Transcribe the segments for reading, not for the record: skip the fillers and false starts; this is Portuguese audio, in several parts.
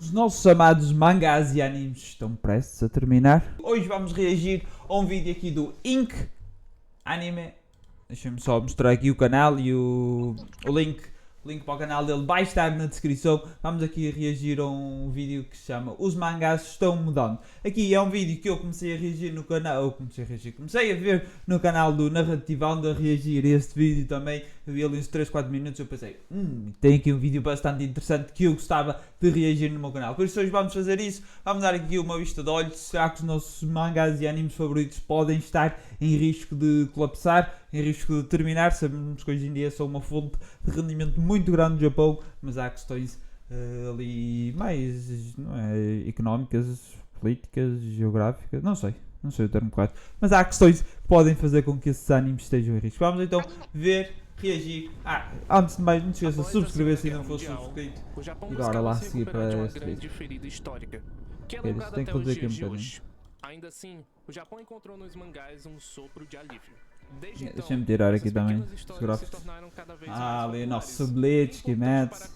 Os nossos amados mangás e animes estão prestes a terminar. Hoje vamos reagir a um vídeo aqui do Ink Anime. Deixa-me só mostrar aqui o canal e o link. O link para o canal dele vai estar na descrição. Vamos aqui reagir a um vídeo que se chama Os Mangás Estão Mudando. Aqui é um vídeo que eu comecei a reagir no canal. Comecei a ver no canal do Narrativando a reagir a este vídeo também. Eu vi ali uns 3, 4 minutos e eu pensei, tem aqui um vídeo bastante interessante que eu gostava de reagir no meu canal. Por isso hoje vamos fazer isso. Vamos dar aqui uma vista de olhos. Será que os nossos mangás e animes favoritos podem estar em risco de colapsar, em risco de terminar? Sabemos que hoje em dia são uma fonte de rendimento muito grande no Japão, mas há questões ali mais económicas, políticas, geográficas, não sei o termo correto, mas há questões que podem fazer com que esses animes estejam em risco. Vamos então ver, reagir. Antes de mais, não se esqueça de subscrever se ainda não for subscrito. E bora lá seguir para este vídeo. Tem que fazer aqui um bocadinho. Ainda assim, o Japão encontrou nos mangás um sopro de alívio. Deixa-me tirar aqui também os gráficos. Ali o nosso Bleach, Kimetsu.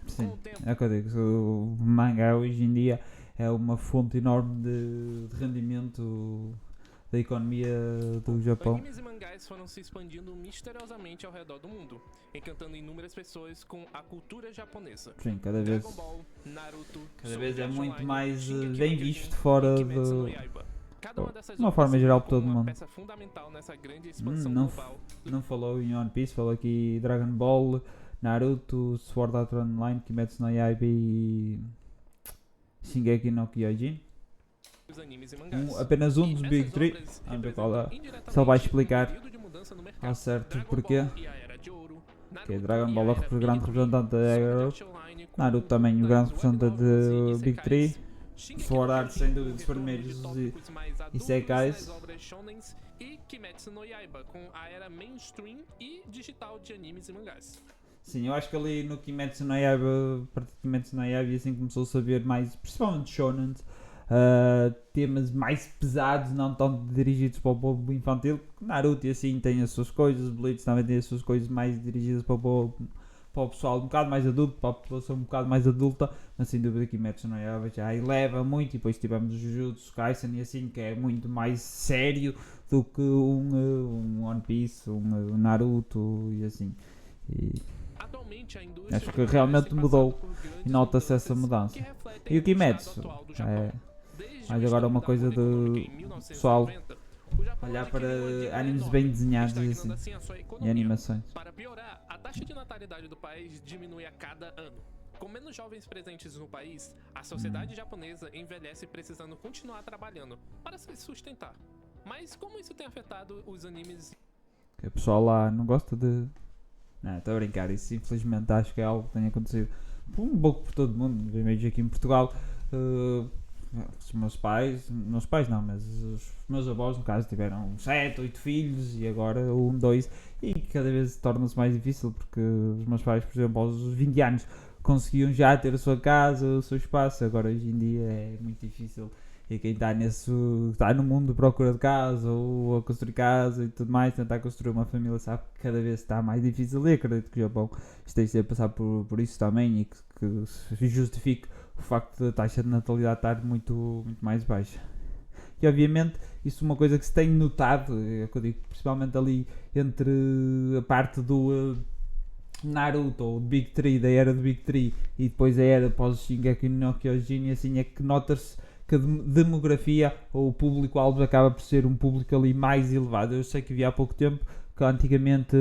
Sim, é o que eu digo. O mangá hoje em dia é uma fonte enorme de rendimento da economia do Japão. Animes e mangás foram se expandindo misteriosamente ao redor do mundo, encantando inúmeras pessoas com a cultura japonesa. Sim, cada vez é muito mais bem visto fora de uma forma geral por todo mundo. Não falou em One Piece, falou aqui Dragon Ball, Naruto, Sword Art Online, Kimetsu no Yaiba e Shingeki no Kyojin. Apenas um dos Big 3. Só vai explicar ao certo porquê. Que Dragon Ball é o grande representante da Era, Naruto também o grande representante de Big 3. Sword Art sem dúvida dos primeiros e Sekais. E Kimetsu no Yaiba com a era mainstream e digital de animes e mangás. Sim, eu acho que ali no Kimetsu no Yaiba, a partir de Kimetsu no Yaiba, assim começou-se a ver mais, principalmente shonen, temas mais pesados, não tão dirigidos para o povo infantil. Naruto e assim tem as suas coisas, Bleach também tem as suas coisas mais dirigidas para o pessoal um bocado mais adulto, para a população um bocado mais adulta, mas sem dúvida que Kimetsu no Yaiba já eleva muito. E depois tivemos o Jujutsu Kaisen e assim, que é muito mais sério do que um One Piece, um Naruto e assim. E acho que realmente mudou e nota-se essa mudança. E o Kimetsu mais agora uma coisa de pessoal olhar para animes bem desenhados e assim, e animações. Para piorar, a taxa de natalidade do país diminui a cada ano. Com menos jovens presentes no país, a sociedade japonesa envelhece precisando continuar trabalhando para se sustentar. Mas como isso tem afetado os animes? Que o pessoal lá não gosta de... Não, estou a brincar, isso infelizmente acho que é algo que tem acontecido um pouco por todo o mundo, mesmo aqui em Portugal. Os meus pais não, mas os meus avós no caso tiveram 7, 8 filhos e agora 1, 2, e cada vez torna-se mais difícil porque os meus pais, por exemplo, aos 20 anos conseguiam já ter a sua casa, o seu espaço. Agora hoje em dia é muito difícil, e quem está no mundo de procura de casa ou a construir casa e tudo mais, tentar construir uma família, sabe que cada vez está mais difícil. E acredito que o Japão esteja a passar por isso também, e que se justifique o facto da taxa de natalidade estar muito mais baixa. E obviamente isso é uma coisa que se tem notado, é o que eu digo, principalmente ali entre a parte do Naruto ou Big 3, da era do Big 3, e depois a era pós Shingeki no Kyojin, e assim é que nota-se que a demografia ou o público-alvo acaba por ser um público ali mais elevado. Eu sei que vi há pouco tempo que antigamente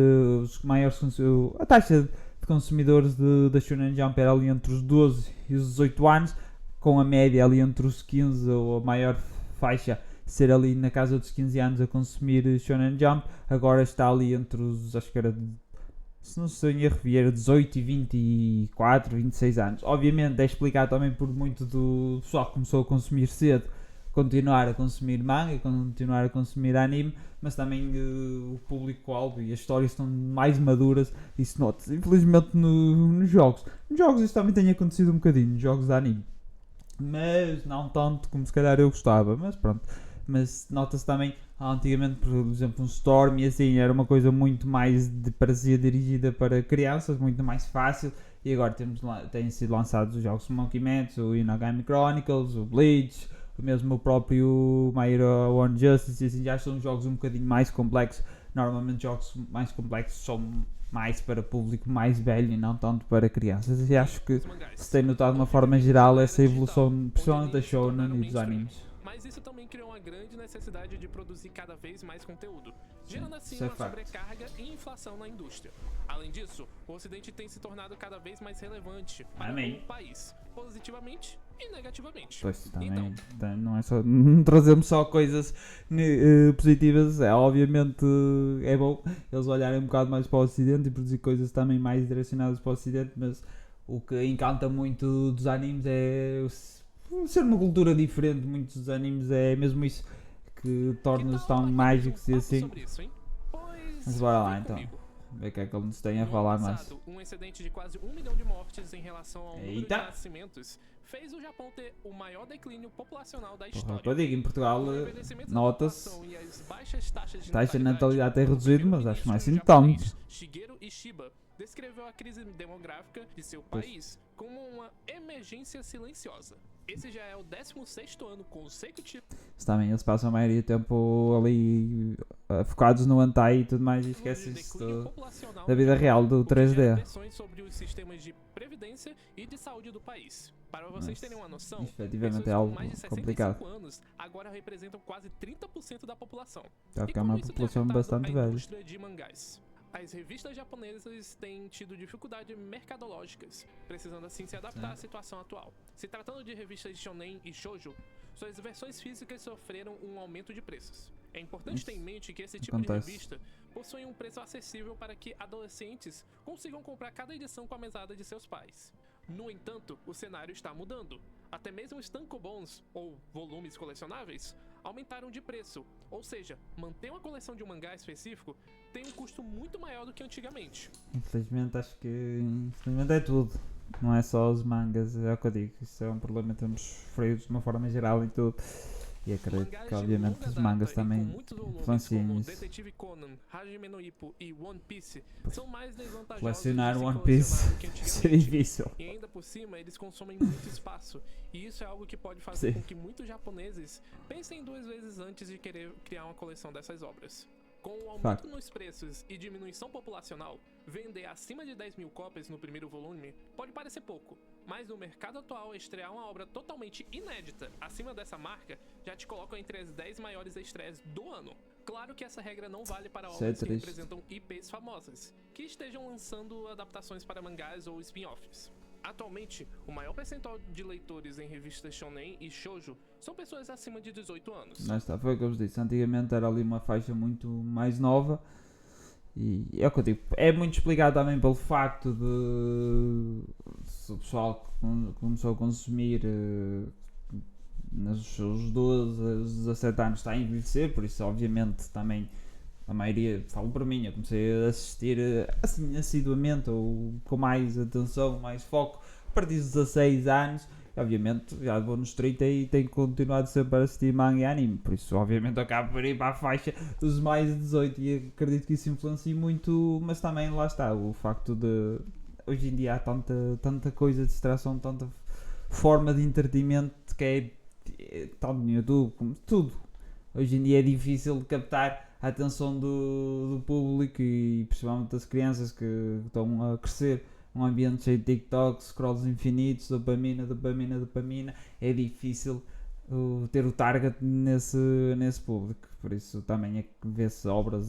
a taxa de consumidores da Shonen Jump era ali entre os 12 e os 18 anos, com a média ali entre os 15 ou a maior faixa ser ali na casa dos 15 anos a consumir Shonen Jump. Agora está ali entre os, acho que era, se não se em erro, era 18 e 24, 26 anos. Obviamente é explicado também por muito do pessoal que começou a consumir cedo, continuar a consumir manga, continuar a consumir anime, mas também o público-alvo e as histórias estão mais maduras, e se nota-se infelizmente nos jogos. Nos jogos isso também tem acontecido um bocadinho, nos jogos de anime, mas não tanto como se calhar eu gostava, mas pronto. Mas nota-se também, antigamente, por exemplo, um Storm e assim, era uma coisa muito mais parecia dirigida para crianças, muito mais fácil, E agora têm sido lançados os jogos Monkey Match, o Inagami Chronicles, o Bleach, mesmo o próprio My Hero One Justice, assim, já são jogos um bocadinho mais complexos. Normalmente jogos mais complexos são mais para público mais velho e não tanto para crianças. E acho que se tem notado de uma forma geral essa evolução, principalmente da Shonen e dos animes. Mas isso também criou uma grande necessidade de produzir cada vez mais conteúdo, gerando assim isso é uma fato. sobrecarga e inflação na indústria. Além disso, o Ocidente tem se tornado cada vez mais relevante para o país, positivamente e negativamente. Pois também, Então, não é só, não trazemos só coisas positivas, obviamente é bom eles olharem um bocado mais para o Ocidente e produzir coisas também mais direcionadas para o Ocidente, mas o que encanta muito dos animes é ser uma cultura diferente. Muitos dos animes é mesmo isso que torna-os tão mágicos e assim. Isso, mas bora lá então, ver o que é que ele nos tem a falar mais. Um excedente de quase 1 milhão de mortes em relação ao número de nascimentos fez o Japão ter o maior declínio populacional da história. Eu digo, em Portugal nota-se a taxa de natalidade tem reduzido, mas acho que não é assim tanto. Shigeru Ishiba descreveu a crise demográfica de seu país como uma emergência silenciosa. Esse já é o 16º ano consecutivo. Também eles passam a maioria do tempo ali focados no hentai e tudo mais e esquecem-se da vida real do 3D. Sobre os sistemas de previdência e de saúde do país. Para vocês terem uma noção, efetivamente é algo mais de 65 complicado. anos agora representam quase 30% da população. Vai ficar uma população bastante velha. De mangás. As revistas japonesas têm tido dificuldades mercadológicas, precisando assim se adaptar à situação atual. Se tratando de revistas shonen e shoujo, suas versões físicas sofreram um aumento de preços. É importante ter em mente que esse tipo de revista possui um preço acessível para que adolescentes consigam comprar cada edição com a mesada de seus pais. No entanto, o cenário está mudando. Até mesmo os tankobons, ou volumes colecionáveis, aumentaram de preço, ou seja, manter uma coleção de um mangá específico tem um custo muito maior do que antigamente. Infelizmente acho que é tudo, não é só os mangas, é o que eu digo, isso é um problema que temos sofrido de uma forma geral e tudo. E acredito que obviamente os mangas também influenciam nisso. Detetive Conan, Hajime no Ippo e One Piece são mais desvantajosos colecionar One Piece é difícil. E ainda por cima eles consomem muito espaço. E isso é algo que pode fazer com que muitos japoneses pensem 2 vezes antes de querer criar uma coleção dessas obras. Com o aumento nos preços e diminuição populacional, vender acima de 10 mil cópias no primeiro volume pode parecer pouco, mas no mercado atual, estrear uma obra totalmente inédita acima dessa marca já te coloca entre as 10 maiores estreias do ano. Claro que essa regra não vale para obras que representam IPs famosas, que estejam lançando adaptações para mangás ou spin-offs. Atualmente, o maior percentual de leitores em revistas shonen e shoujo são pessoas acima de 18 anos. Não está, foi o que eu vos disse. Antigamente era ali uma faixa muito mais nova. E é o que eu digo. É muito explicado também pelo facto de o pessoal começou a consumir nos seus 12, 17 anos está a envelhecer, por isso obviamente também a maioria, falo para mim, eu comecei a assistir assim assiduamente ou com mais atenção, mais foco a partir dos 16 anos. E, obviamente já vou nos 30 e tenho continuado sempre a assistir manga e anime, por isso obviamente eu acabo por ir para a faixa dos mais de 18 e acredito que isso influencia muito, mas também lá está o facto de hoje em dia há tanta coisa de distração, tanta forma de entretenimento que é tanto no YouTube como tudo. Hoje em dia é difícil captar a atenção do público e principalmente das crianças que estão a crescer num ambiente cheio de TikTok, scrolls infinitos, dopamina, é difícil ter o target nesse público, por isso também é que vê-se obras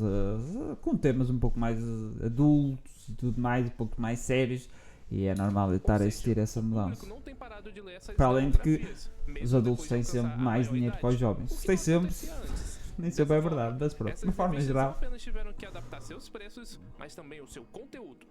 com temas um pouco mais adultos e tudo mais, um pouco mais sérios, e é normal estar a existir essa mudança. Para além de que os adultos têm sempre mais dinheiro para os jovens, isso tem sempre, nem sempre é verdade, mas pronto, de forma geral. Apenas tiveram que adaptar seus preços, mas também o seu conteúdo.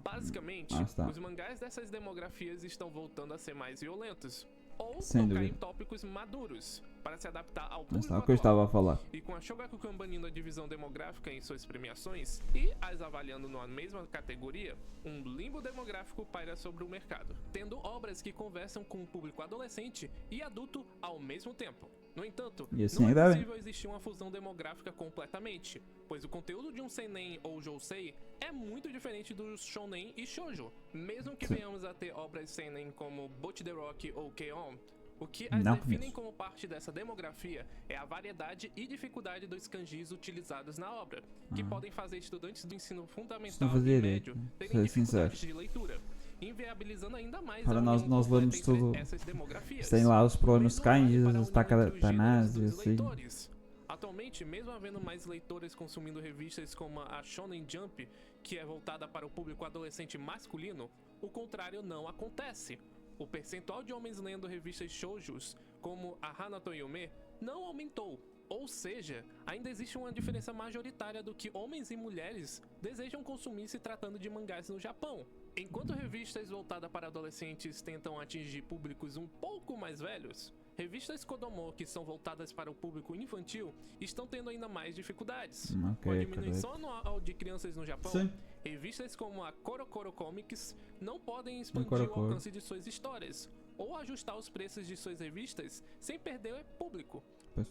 Basicamente, os mangás dessas demografias estão voltando a ser mais violentos ou tocar em tópicos maduros para se adaptar ao público atual. Que eu estava a falar. E com a Shogakukan banindo a divisão demográfica em suas premiações e as avaliando na mesma categoria, um limbo demográfico paira sobre o mercado, tendo obras que conversam com o público adolescente e adulto ao mesmo tempo. No entanto, E assim não é ainda bem. possível existir uma fusão demográfica completamente, pois o conteúdo de um seinen ou jousei é muito diferente dos shonen e shoujo, mesmo que Sim. venhamos a ter obras seinen como Bot the Rock ou K-On! O que as Não definem conheço. como parte dessa demografia é a variedade e dificuldade dos kanjis utilizados na obra, que podem fazer estudantes do ensino Isso não fundamental fazia e ideia, médio terem ser dificuldades sincero. de leitura, inviabilizando ainda mais Para a nós união completa lemos entre tudo. essas demografias. Tem lá os problemas de O mesmo vale kanjis, para a os união entre os takanás gêneros e dos assim. leitores. Atualmente, mesmo havendo mais leitores consumindo revistas como a Shonen Jump, que é voltada para o público adolescente masculino, o contrário não acontece. O percentual de homens lendo revistas shoujos, como a Hanato Yume, não aumentou. Ou seja, ainda existe uma diferença majoritária do que homens e mulheres desejam consumir se tratando de mangás no Japão. Enquanto revistas voltadas para adolescentes tentam atingir públicos um pouco mais velhos, revistas Kodomo, que são voltadas para o público infantil, estão tendo ainda mais dificuldades. Com a Ok, diminuição anual de crianças no Japão, Sim. revistas como a Korokoro Comics não podem A expandir o Korokoro. alcance de suas histórias, ou ajustar os preços de suas revistas sem perder o público. Pois.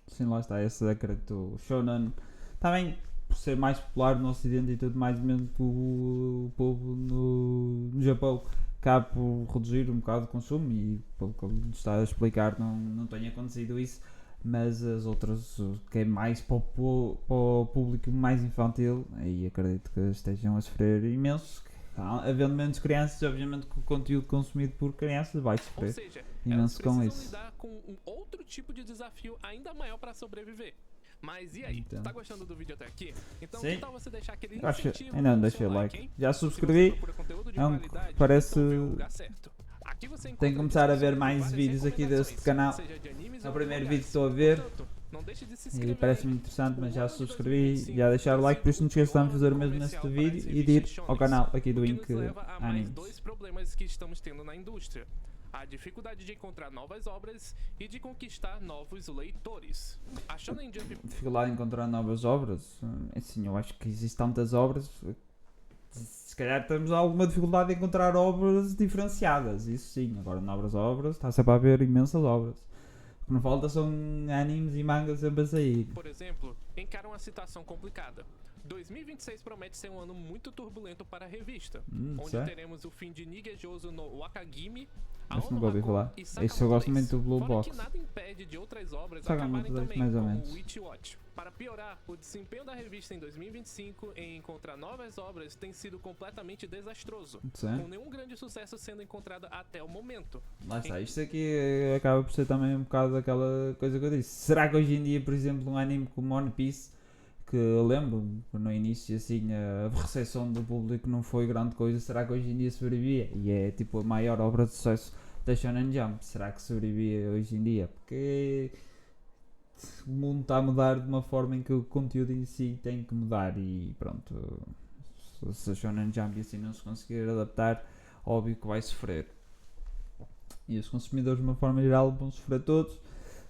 Sim, lá está, esse decreto do Shonen. Também por ser mais popular no Ocidente e tudo mais, mesmo que o povo no Japão acabe por reduzir um bocado o consumo e pelo que ele nos está a explicar não tem acontecido isso, mas as outras que é mais para o público mais infantil, aí acredito que estejam a sofrer imenso. Havendo menos crianças, obviamente que o conteúdo consumido por crianças vai Ou sofrer seja, elas imenso com precisam isso. lidar com um outro tipo de desafio ainda maior para sobreviver. Mas e aí, Então. tá gostando do vídeo até aqui? Então Sim. que tal você deixar aquele Eu acho que incentivo ainda não com o deixei seu o like. hein? Já Se você subscrevi. procura conteúdo de É um qualidade, parece- então veio o lugar certo. Aqui você encontra Tenho que começar a ver discussões e mais várias vídeos aqui deste recomendações, canal. seja de animes É o ou primeiro mangás. vídeo que estou a ver Portanto, não deixe de se e inscrever parece-me aí. interessante, mas já O ano de subscrevi, 2025 já deixar o like, por isso não te esqueças de fazer o mesmo comercial neste para as vídeo e de ir revistas ao shonens, canal aqui do o que Ink nos leva a mais Animes. dois problemas que estamos tendo na indústria: a dificuldade de encontrar novas obras e de conquistar novos leitores. A Shonen Jump Dificuldade em encontrar novas obras, assim, eu acho que existem tantas obras, se calhar temos alguma dificuldade em encontrar obras diferenciadas, isso sim. Agora, novas obras, está sempre a haver imensas obras. O que não falta são animes e mangas sempre a sair. por exemplo, encara uma situação complicada. 2026 promete ser um ano muito turbulento para a revista, onde Certo? teremos o fim de Nigejoso no Wakagimi, a Esse Ono nunca ouvi Hako falar. e Esse eu Sakamoto gosto Days. muito do Blue Fora Box. que nada impede de outras obras Sakamoto acabarem Days, também, mais ou como menos. Witch Watch. Para piorar, o desempenho da revista em 2025 em encontrar novas obras tem sido completamente desastroso, Certo? com nenhum grande sucesso sendo encontrado até o momento. Lá está, isto aqui acaba por ser também um bocado aquela coisa que eu disse. Será que hoje em dia, por exemplo, um anime como One Piece, que eu lembro no início assim a recepção do público não foi grande coisa, será que hoje em dia sobrevivia? E é tipo a maior obra de sucesso da Shonen Jump, será que sobrevivia hoje em dia? Porque o mundo está a mudar de uma forma em que o conteúdo em si tem que mudar e pronto, se a Shonen Jump assim não se conseguir adaptar, óbvio que vai sofrer. E os consumidores de uma forma geral vão sofrer todos,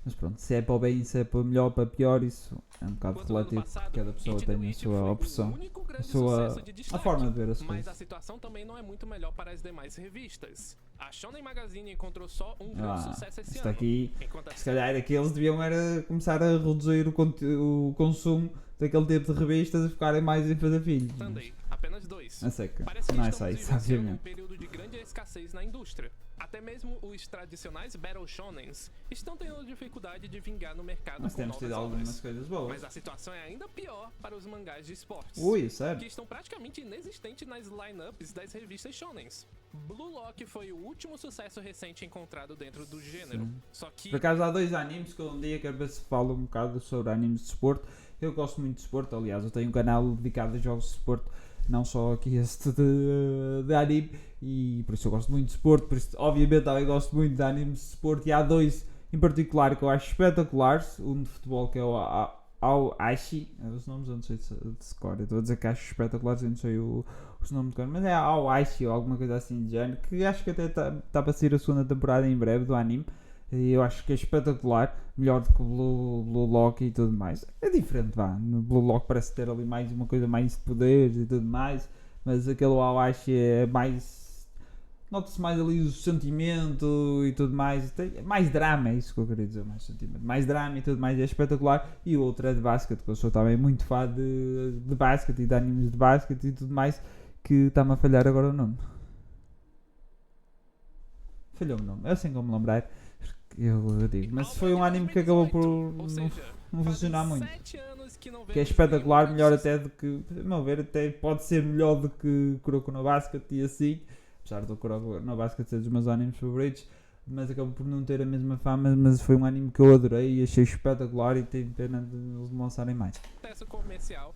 mas pronto, se é para o bem, se é para melhor, para pior, isso é um bocado Enquanto no ano relativo, passado, cada pessoa Hit tem the a Witch sua foi o opressão, único a grande sua sucesso de a destaque. forma de ver as Mas coisas. a situação também não é muito melhor para as demais revistas. A Shonen Magazine encontrou só um grande sucesso esse isto ano. aqui, Enquanto a se calhar aqueles deviam era começar a reduzir o consumo daquele tipo de revistas e ficarem mais em fazer filhos. Sunday, apenas 2. A seca, Parece que não é estamos só isso, vivenciando um obviamente. período de grande escassez na indústria. Até mesmo os tradicionais Battle Shonens estão tendo dificuldade de vingar no mercado Mas com temos novas tido algumas obras. coisas boas. Mas a situação é ainda pior para os mangás de esportes, Ui, sério? que estão praticamente inexistentes nas lineups das revistas shonens. Blue Lock foi o último sucesso recente encontrado dentro do gênero. Sim. Só que Por acaso há dois animes que eu um dia quero ver se falo um bocado sobre animes de desporto. Eu gosto muito de desporto, aliás, eu tenho um canal dedicado a jogos de desporto, não só aqui este de anime, e por isso eu gosto muito de desporto, por isso obviamente também gosto muito de animes de desporto, e há dois em particular que eu acho espetaculares, um de futebol que é o Aoashi, os nomes eu não sei de cor, eu estou a dizer que acho espetaculares, eu não sei os nomes de cor, mas é Aoashi ou alguma coisa assim de género, que acho que até está para sair a segunda temporada em breve do anime. E eu acho que é espetacular, melhor do que o Blue Lock e tudo mais. É diferente, vá. No Blue Lock parece ter ali mais uma coisa mais de poderes e tudo mais, mas aquele Awashi é mais nota-se mais ali o sentimento e tudo mais. Tem mais drama, é isso que eu queria dizer, mais sentimento. Mais drama e tudo mais, é espetacular. E o outro é de basquete, que eu sou também muito fã de basquete e de animes de basquete e tudo mais, que está-me a falhar agora o nome. Falhou-me o nome, é assim como me lembrar. Eu digo, mas foi um anime que acabou por não funcionar muito. Que é espetacular, melhor até do que, a meu ver, até pode ser melhor do que Kuroko no Basket e assim, apesar do Kuroko no Basket ser dos meus animes favoritos, mas acabou por não ter a mesma fama, mas foi um anime que eu adorei e achei espetacular e tenho pena de eles não lançarem mais.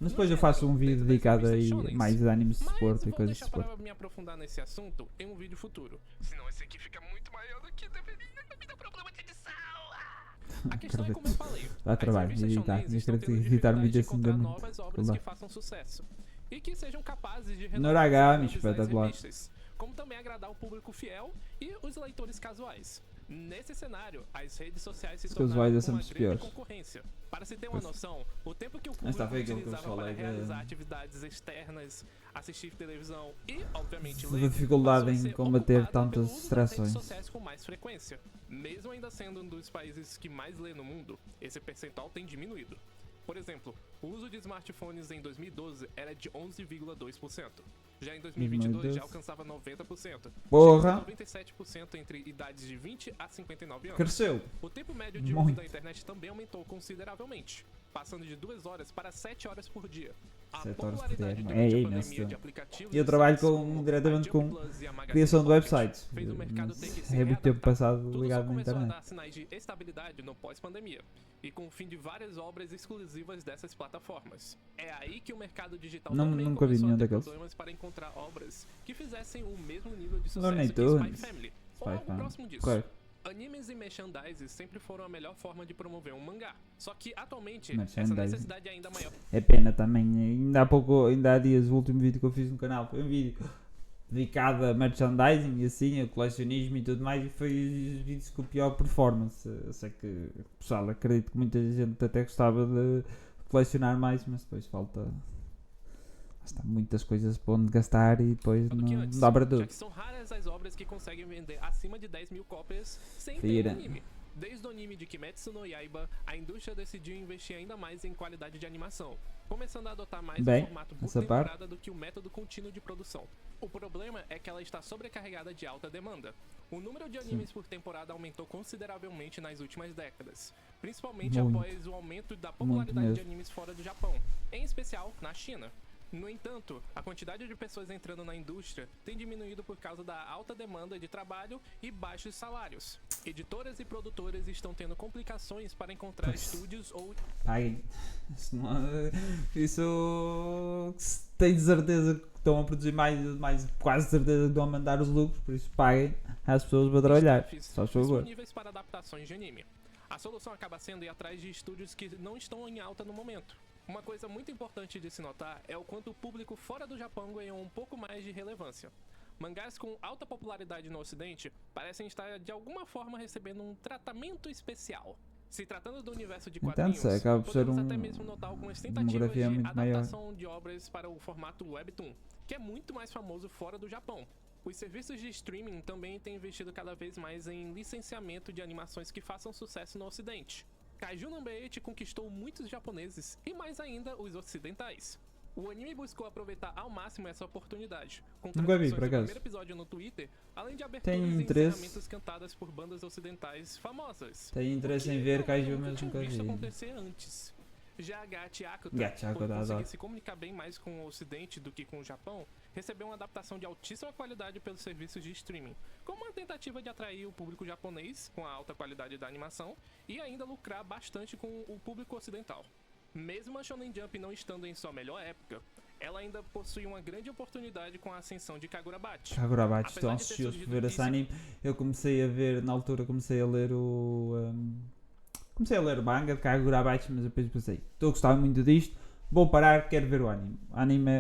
Mas depois eu faço um vídeo dedicado a mais animes de desporto e coisas de desporto. Mas vou me aprofundar nesse assunto em um vídeo futuro, senão esse aqui fica muito maior do que deveria, me dá problema de edição. A questão é como eu falei, dá trabalho de editar um vídeo assim de novas obras que façam sucesso e que sejam capazes de Noragami, espetacular. Como também agradar o público fiel e os leitores casuais. Nesse cenário, as redes sociais se tornaram uma grande concorrência. Para se ter uma noção, o tempo que o público utilizava para realizar atividades externas, assistir televisão e, obviamente, ler, dificuldade em combater tantas distrações. Redes sociais com mais frequência. Mesmo ainda sendo um dos países que mais lê no mundo, esse percentual tem diminuído. Por exemplo, o uso de smartphones em 2012 era de 11,2%. Já em 2022 já alcançava 90%. Porra! 97% entre idades de 20 a 59 anos. Cresceu. O tempo médio de uso da internet também aumentou consideravelmente, passando de 2 horas para 7 horas por dia. A popularidade durante a pandemia de aplicativos eu trabalho diretamente com criação de websites. É muito tempo passado ligado na internet. A dar sinais de estabilidade no pós-pandemia e com o fim de várias obras exclusivas dessas plataformas. É aí que o mercado digital também começou a ter problemas para encontrar obras que fizessem o mesmo nível de sucesso que Spy Family ou algo próximo disso. Claro. Animes e merchandise sempre foram a melhor forma de promover um mangá. Só que atualmente essa necessidade é ainda maior. É pena também. Ainda há dias, o último vídeo que eu fiz no canal foi um vídeo dedicado a merchandising e assim, a colecionismo e tudo mais, e foi os vídeos com pior performance. Eu sei que, pessoal, acredito que muita gente até gostava de colecionar mais, mas depois falta muitas coisas para onde gastar e depois não dá para tudo. Já que são raras as obras que conseguem vender acima de 10 mil cópias sem ter um anime. Desde o anime de Kimetsu no Yaiba, a indústria decidiu investir ainda mais em qualidade de animação, começando a adotar mais o formato por temporada do que o método contínuo de produção. O problema é que ela está sobrecarregada de alta demanda. O número de animes por temporada aumentou consideravelmente nas últimas décadas, principalmente após o aumento da popularidade de animes fora do Japão, em especial na China. No entanto, a quantidade de pessoas entrando na indústria tem diminuído por causa da alta demanda de trabalho e baixos salários. Editoras e produtoras estão tendo complicações para encontrar estúdios ou... Paguem. Isso tenho certeza que estão a produzir mais quase certeza que estão a mandar os lucros, por isso paguem às pessoas para trabalhar. Só por favor. Disponíveis para adaptações de anime. A solução acaba sendo ir atrás de estúdios que não estão em alta no momento. Uma coisa muito importante de se notar é o quanto o público fora do Japão ganhou um pouco mais de relevância. Mangás com alta popularidade no ocidente parecem estar de alguma forma recebendo um tratamento especial. Se tratando do universo de quadrinhos, podemos até mesmo notar algumas tentativas de adaptação de obras para o formato Webtoon, que é muito mais famoso fora do Japão. Os serviços de streaming também têm investido cada vez mais em licenciamento de animações que façam sucesso no ocidente. Kaiju Number 8 conquistou muitos japoneses e mais ainda os ocidentais. O anime buscou aproveitar ao máximo essa oportunidade, com transmissões do primeiro episódio no Twitter, além de aberturas e encerramentos cantadas por bandas ocidentais famosas. Tem interesse em ver Kaiju, mas nunca vi. Isso acontecer antes. Já a Gatti Akuta, por conseguir se comunicar bem mais com o ocidente do que com o Japão, recebeu uma adaptação de altíssima qualidade pelos serviços de streaming, como uma tentativa de atrair o público japonês com a alta qualidade da animação e ainda lucrar bastante com o público ocidental. Mesmo a Shonen Jump não estando em sua melhor época, ela ainda possui uma grande oportunidade com a ascensão de Kagurabachi. Kagurabachi, estou ansioso por ver esse anime. Eu comecei a ver, na altura comecei a ler o manga de Kagurabachi, mas depois pensei, estou a gostar muito disto, vou parar, quero ver o anime. O anime,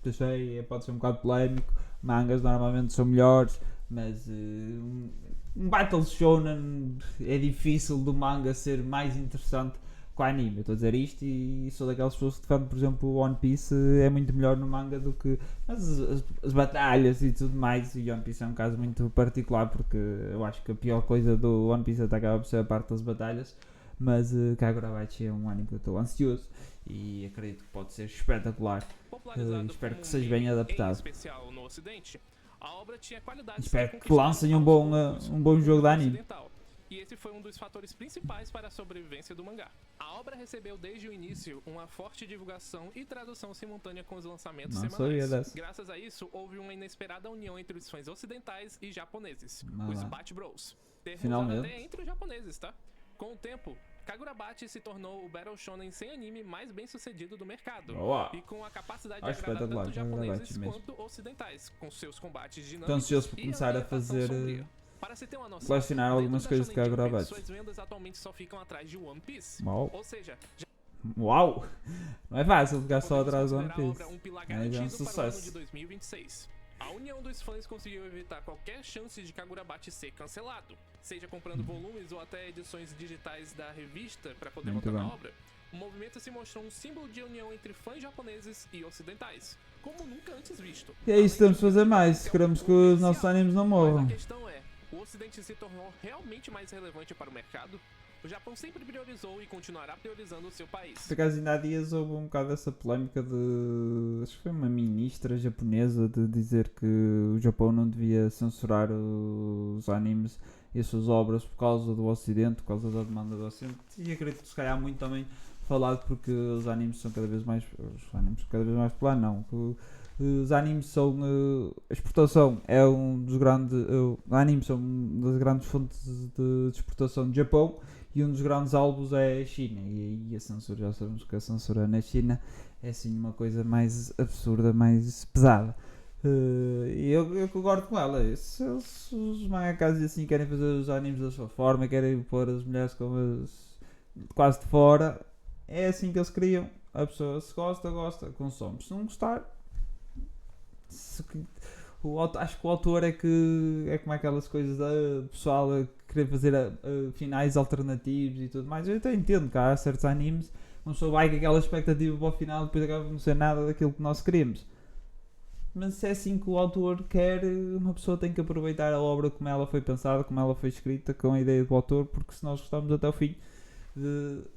eu sei, pode ser um bocado polémico, mangas normalmente são melhores, mas um Battle Shonen é difícil do manga ser mais interessante com o anime. Eu estou a dizer isto e sou daquelas pessoas que defendem, por exemplo, o One Piece é muito melhor no manga do que as batalhas e tudo mais. E One Piece é um caso muito particular porque eu acho que a pior coisa do One Piece até acaba por ser a parte das batalhas. Mas Kagurabachi é um anime que eu estou ansioso e acredito que pode ser espetacular. Popularizado Espero como que um seja bem meme, em adaptado. especial no Ocidente, a obra tinha qualidades Espero que que conquistaram lancem um aos bom, poucos um bom o jogo de mundo anime. ocidental. E esse foi um dos fatores principais para a sobrevivência do mangá. A obra recebeu desde o início uma forte divulgação e tradução simultânea com os lançamentos Não sabia semanais. dessa. Graças a isso, houve uma inesperada união entre os fãs ocidentais e japoneses, Ah os lá. Bat Bros. Termos Finalmente. até entre os japoneses, tá? Com o tempo, Kagurabachi se tornou o Battle Shonen sem anime mais bem sucedido do mercado. Boa. E com a capacidade de Acho agradar espetacular, tanto Kagurabachi japoneses mesmo. quanto ocidentais, com seus combates dinâmicos Estou ansioso por e começar a ambientação fazer, sombria. Para se ter uma noção, colecionar dentro algumas da coisas de Shonen Jump, Kagurabachi. suas vendas atualmente só ficam atrás de One Piece. Uau. Ou seja, já Uau! Não é fácil ficar só podemos atrás do One considerar a Piece. obra um pilar Mas é um garantido para o ano de sucesso. 2026. A união dos fãs conseguiu evitar qualquer chance de Kagurabachi ser cancelado, seja comprando volumes ou até edições digitais da revista para poder Muito voltar na bem. obra. O movimento se mostrou um símbolo de união entre fãs japoneses e ocidentais, como nunca antes visto. E é isso que temos de fazer mais, se queremos que os nossos animes não Mas morram. a questão é, o Ocidente se tornou realmente mais relevante para o mercado? O Japão sempre priorizou e continuará priorizando o seu país. Por acaso ainda há dias houve um bocado dessa polémica de. Acho que foi uma ministra japonesa de dizer que o Japão não devia censurar os animes e as suas obras por causa do Ocidente, por causa da demanda do Ocidente. E acredito que se calhar muito também falado porque os animes são cada vez mais. Os animes são cada vez mais populares, não. Os animes são. A exportação é um dos grandes. Os animes são uma das grandes fontes de exportação do Japão. E um dos grandes álbuns é a China. E aí a censura, já sabemos que a censura na China é assim uma coisa mais absurda, mais pesada. E eu concordo com ela. Se os mangakas assim querem fazer os animes da sua forma, querem pôr as mulheres como quase de fora, é assim que eles criam. A pessoa se gosta, gosta, consome. Se não gostar, acho que o autor é como aquelas coisas da pessoal a querer fazer finais alternativos e tudo mais. Eu até entendo que há certos animes, uma pessoa vai com aquela expectativa para o final e depois acaba por não ser nada daquilo que nós queremos. Mas se é assim que o autor quer, uma pessoa tem que aproveitar a obra como ela foi pensada, como ela foi escrita, com a ideia do autor, porque se nós gostamos até o fim,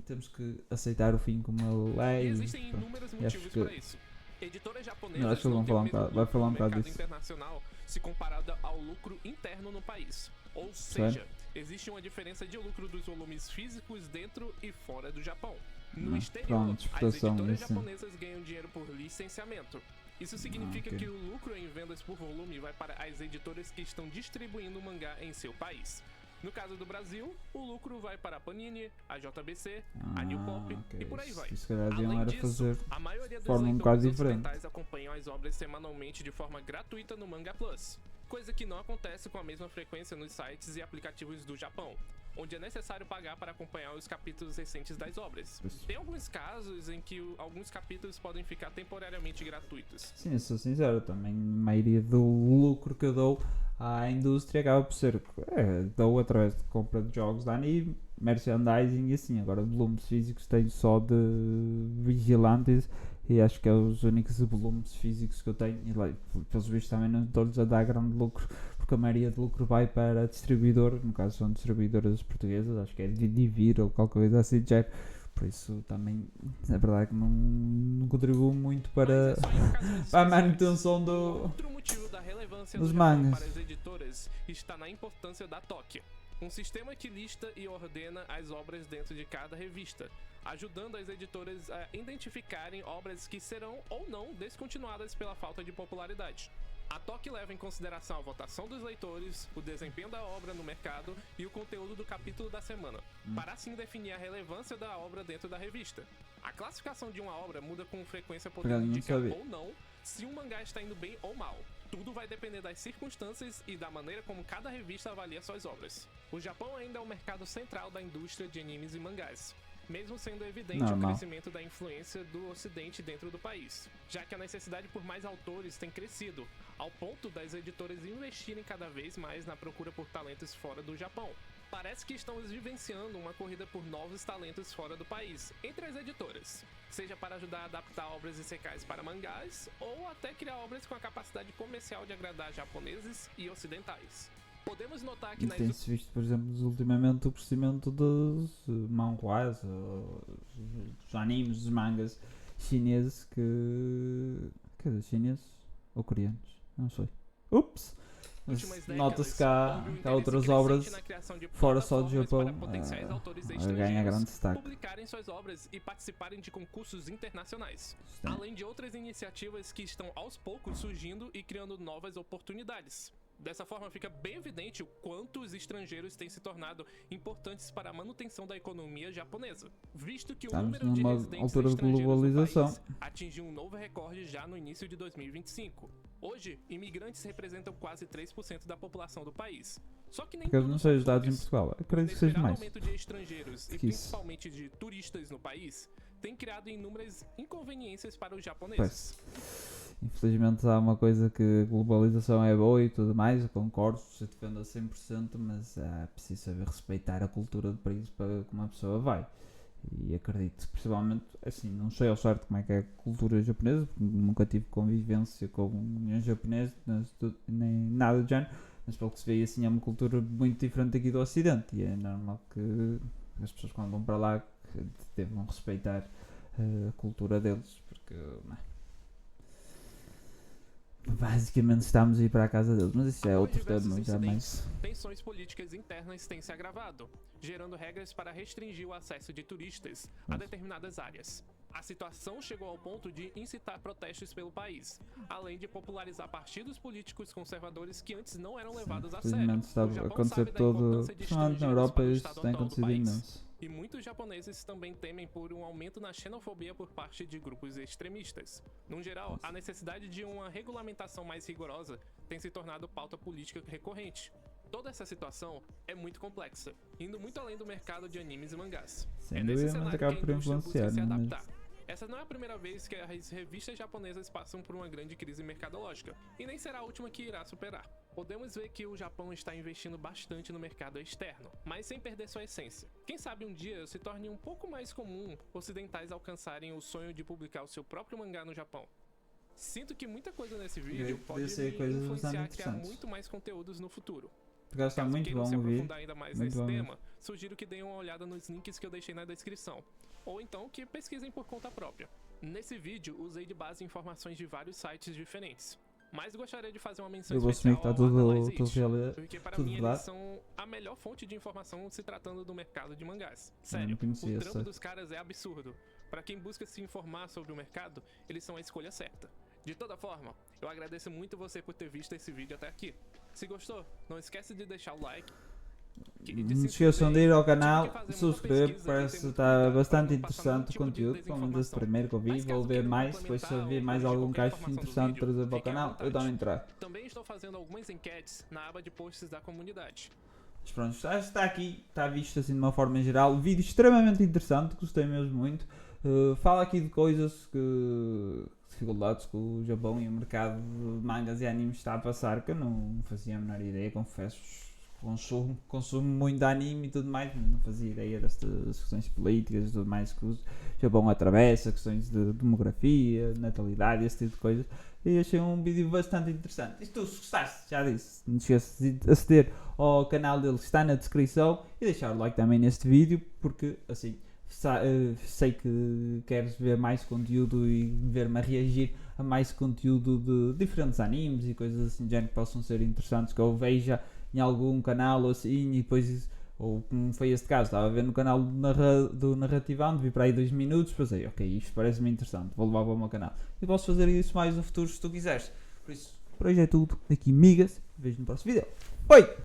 temos que aceitar o fim como ele é. E existem inúmeros motivos para isso. Editoras japonesas Não, acho que não têm o mesmo vai lucro falar um no bocado mercado disso. internacional se comparado ao lucro interno no país. Ou seja, existe uma diferença de lucro dos volumes físicos dentro e fora do Japão. No exterior, pronto, as exportação, editoras isso. japonesas ganham dinheiro por licenciamento. Isso significa ok. que o lucro em vendas por volume vai para as editoras que estão distribuindo o mangá em seu país. No caso do Brasil, o lucro vai para a Panini, a JBC, a New Pop ok. e por aí vai. Isso se calhar deviam Além era disso, fazer a maioria dos forma um bocado leitores diferente. ocidentais acompanham as obras semanalmente de forma gratuita no Manga Plus, coisa que não acontece com a mesma frequência nos sites e aplicativos do Japão, onde é necessário pagar para acompanhar os capítulos recentes das obras. Isso. Tem alguns casos em que alguns capítulos podem ficar temporariamente gratuitos. Sim, eu sou sincero, também a maioria do lucro que eu dou à indústria acaba por ser dou através de compra de jogos de anime, merchandising e assim. Agora volumes físicos tenho só de Vigilantes e acho que é os únicos volumes físicos que eu tenho e lá, pelos vistos também não estou-lhes a dar grande lucro porque a maioria do lucro vai para distribuidor, no caso são distribuidoras portuguesas, acho que é Divir ou qualquer coisa assim de género. Por isso também é verdade que não contribuo muito para, Mas é só em ocasiões para a especiais. manutenção do. Outro motivo da relevância dos do Japão mangas. para as editoras está na importância da Toki, um sistema que lista e ordena as obras dentro de cada revista, ajudando as editoras a identificarem obras que serão ou não descontinuadas pela falta de popularidade. A Toki leva em consideração a votação dos leitores, o desempenho da obra no mercado e o conteúdo do capítulo da semana, para assim definir a relevância da obra dentro da revista. A classificação de uma obra muda com frequência, podendo Eu não indicar sabia. ou não se um mangá está indo bem ou mal. Tudo vai depender das circunstâncias e da maneira como cada revista avalia suas obras. O Japão ainda é o mercado central da indústria de animes e mangás, mesmo sendo evidente o Normal. crescimento da influência do Ocidente dentro do país, já que a necessidade por mais autores tem crescido, ao ponto das editoras investirem cada vez mais na procura por talentos fora do Japão. Parece que estamos vivenciando uma corrida por novos talentos fora do país, entre as editoras, seja para ajudar a adaptar obras isekais para mangás, ou até criar obras com a capacidade comercial de agradar japoneses e ocidentais. Podemos notar que E tem-se visto, por exemplo, ultimamente o crescimento dos manhwas, dos animes, dos mangas chineses que... Quer dizer, chineses ou coreanos? Não sei. Ups! Mas nota-se que há outras obras fora só do Japão a ganhar grande destaque. Publicarem suas obras e participarem de concursos internacionais, além de outras iniciativas que estão aos poucos surgindo e criando novas oportunidades. Dessa forma, fica bem evidente o quanto os estrangeiros têm se tornado importantes para a manutenção da economia japonesa, visto que o número de residentes estrangeiros no país atingiu um novo recorde já no início de 2025. Hoje, imigrantes representam quase 3% da população do país. Só que nem porque eu não sei os dados em Portugal, acredito que seja mais. O aumento de estrangeiros e principalmente de turistas no país tem criado inúmeras inconveniências para os japoneses. Pois. Infelizmente há uma coisa que a globalização é boa e tudo mais, eu concordo, se defendo a 100%, mas é preciso saber respeitar a cultura do país para que uma pessoa vai. E acredito, principalmente, assim, não sei ao certo como é que é a cultura japonesa, porque nunca tive convivência com nenhum japonês, nem nada do género, mas pelo que se vê assim é uma cultura muito diferente aqui do Ocidente e é normal que as pessoas quando vão para lá devam respeitar a cultura deles, porque basicamente estamos a ir para a casa deles, mas isso é outro tema, já mais. Tensões políticas internas têm se agravado, gerando regras para restringir o acesso de turistas a determinadas áreas. A situação chegou ao ponto de incitar protestos pelo país, além de popularizar partidos políticos conservadores que antes não eram levados a sério. Está a acontecer todo, principalmente na Europa, isso tem acontecido imenso. E muitos japoneses também temem por um aumento na xenofobia por parte de grupos extremistas. No geral, a necessidade de uma regulamentação mais rigorosa tem se tornado pauta política recorrente. Toda essa situação é muito complexa, indo muito além do mercado de animes e mangás. Sem dúvida, mas acaba por influenciar, se adaptar. Essa não é a primeira vez que as revistas japonesas passam por uma grande crise mercadológica, e nem será a última que irá superar. Podemos ver que o Japão está investindo bastante no mercado externo, mas sem perder sua essência. Quem sabe um dia se torne um pouco mais comum ocidentais alcançarem o sonho de publicar o seu próprio mangá no Japão. Sinto que muita coisa nesse vídeo pode influenciar a criar muito mais conteúdos no futuro. Está muito bom se ouvir. aprofundar ainda mais nesse tema, sugiro que deem uma olhada nos links que eu deixei na descrição, ou então que pesquisem por conta própria. Nesse vídeo, usei de base informações de vários sites diferentes, mas gostaria de fazer uma menção especial ao Analyze porque para mim eles são a melhor fonte de informação se tratando do mercado de mangás. Sério, o trampo dos caras é absurdo. Para quem busca se informar sobre o mercado, eles são a escolha certa. De toda forma, eu agradeço muito você por ter visto esse vídeo até aqui. Se gostou, não esquece de deixar o like. Não se esqueçam de ir ao canal, subscrever, parece que está bastante interessante o conteúdo, pelo menos esse primeiro que eu vi, vou ver mais, depois se eu ver mais algum caso interessante trazer para o canal, eu também trago. Também estou fazendo algumas enquetes na aba de posts da comunidade. Mas pronto, está aqui, está visto assim de uma forma geral, vídeo extremamente interessante, gostei mesmo muito, fala aqui de coisas dificuldades que o Japão e o mercado de mangas e animes está a passar, que eu não fazia a menor ideia, confesso. Consumo muito anime e tudo mais, mas não fazia ideia destas questões políticas e tudo mais que o Japão atravessa, questões de demografia, natalidade, esse tipo de coisas. E achei um vídeo bastante interessante. E se tu gostaste, já disse, não te esqueças de aceder ao canal dele, está na descrição, e deixar o like também neste vídeo, porque assim sei que queres ver mais conteúdo e ver-me a reagir a mais conteúdo de diferentes animes e coisas assim de género que possam ser interessantes, que eu veja em algum canal ou assim, e depois, ou como foi este caso, estava a ver no canal do Narrativando, vi para aí 2 minutos, pensei, ok, isto parece-me interessante, vou levar para o meu canal. E posso fazer isso mais no futuro se tu quiseres. Por isso, por hoje é tudo, aqui migas, vejo no próximo vídeo. Oi!